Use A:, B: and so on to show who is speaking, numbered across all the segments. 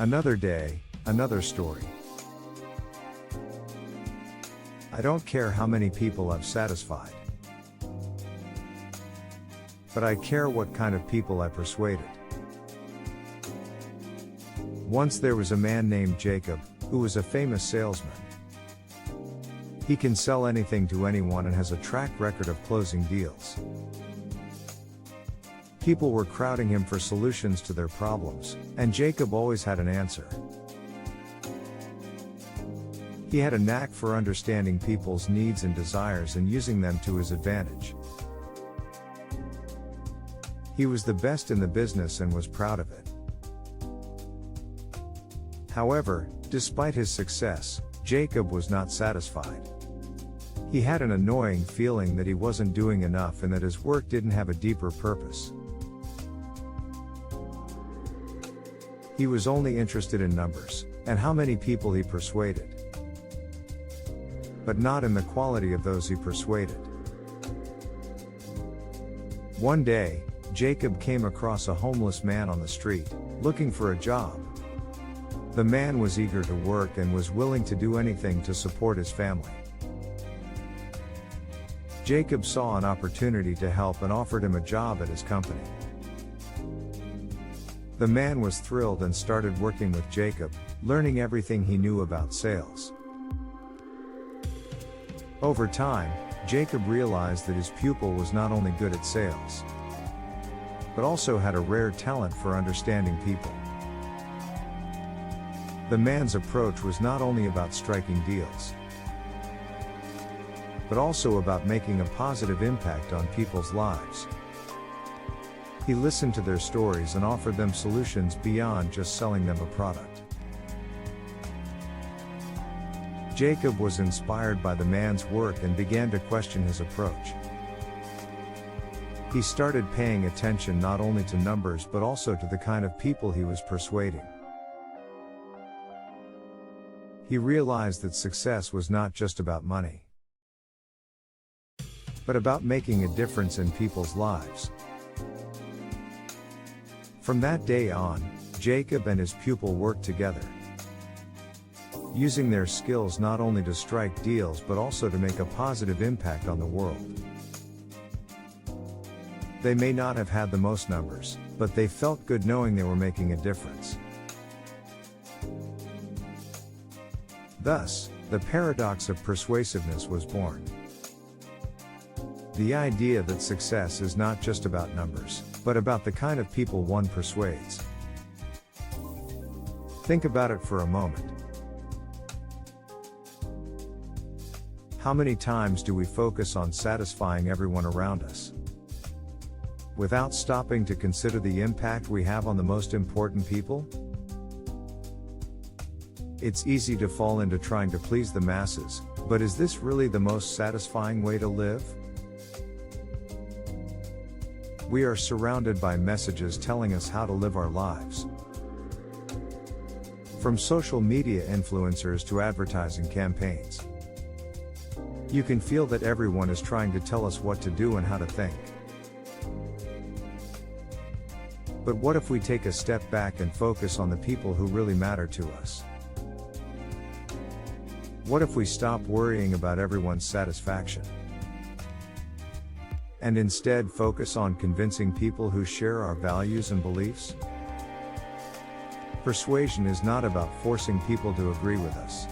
A: Another day, another story. I don't care how many people I've satisfied, but I care what kind of people I persuaded. Once there was a man named Jacob, who was a famous salesman. He can sell anything to anyone and has a track record of closing deals. People were crowding him for solutions to their problems, and Jacob always had an answer. He had a knack for understanding people's needs and desires and using them to his advantage. He was the best in the business and was proud of it. However, despite his success, Jacob was not satisfied. He had an annoying feeling that he wasn't doing enough and that his work didn't have a deeper purpose. He was only interested in numbers, and how many people he persuaded, but not in the quality of those he persuaded. One day, Jacob came across a homeless man on the street, looking for a job. The man was eager to work and was willing to do anything to support his family. Jacob saw an opportunity to help and offered him a job at his company. The man was thrilled and started working with Jacob, learning everything he knew about sales. Over time, Jacob realized that his pupil was not only good at sales, but also had a rare talent for understanding people. The man's approach was not only about striking deals, but also about making a positive impact on people's lives. He listened to their stories and offered them solutions beyond just selling them a product. Jacob was inspired by the man's work and began to question his approach. He started paying attention not only to numbers but also to the kind of people he was persuading. He realized that success was not just about money, but about making a difference in people's lives. From that day on, Jacob and his pupil worked together, using their skills not only to strike deals but also to make a positive impact on the world. They may not have had the most numbers, but they felt good knowing they were making a difference. Thus, the paradox of persuasiveness was born. The idea that success is not just about numbers, but about the kind of people one persuades. Think about it for a moment. How many times do we focus on satisfying everyone around us, without stopping to consider the impact we have on the most important people? It's easy to fall into trying to please the masses, but is this really the most satisfying way to live? We are surrounded by messages telling us how to live our lives. From social media influencers to advertising campaigns. You can feel that everyone is trying to tell us what to do and how to think. But what if we take a step back and focus on the people who really matter to us? What if we stop worrying about everyone's satisfaction, and instead focus on convincing people who share our values and beliefs? Persuasion is not about forcing people to agree with us.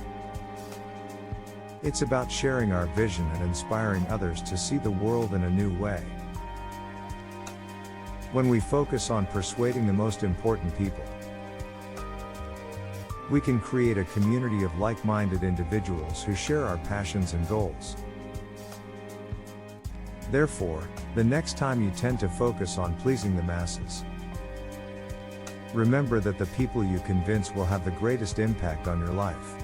A: It's about sharing our vision and inspiring others to see the world in a new way. When we focus on persuading the most important people, we can create a community of like-minded individuals who share our passions and goals. Therefore, the next time you tend to focus on pleasing the masses, remember that the people you convince will have the greatest impact on your life.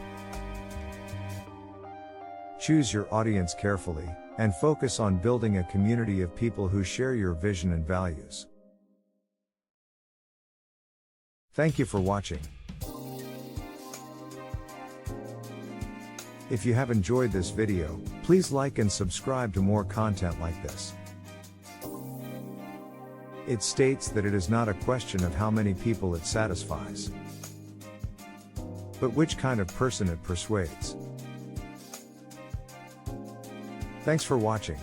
A: Choose your audience carefully, and focus on building a community of people who share your vision and values. Thank you for watching. If you have enjoyed this video, please like and subscribe to more content like this. It states that it is not a question of how many people it satisfies, but which kind of person it persuades. Thanks for watching.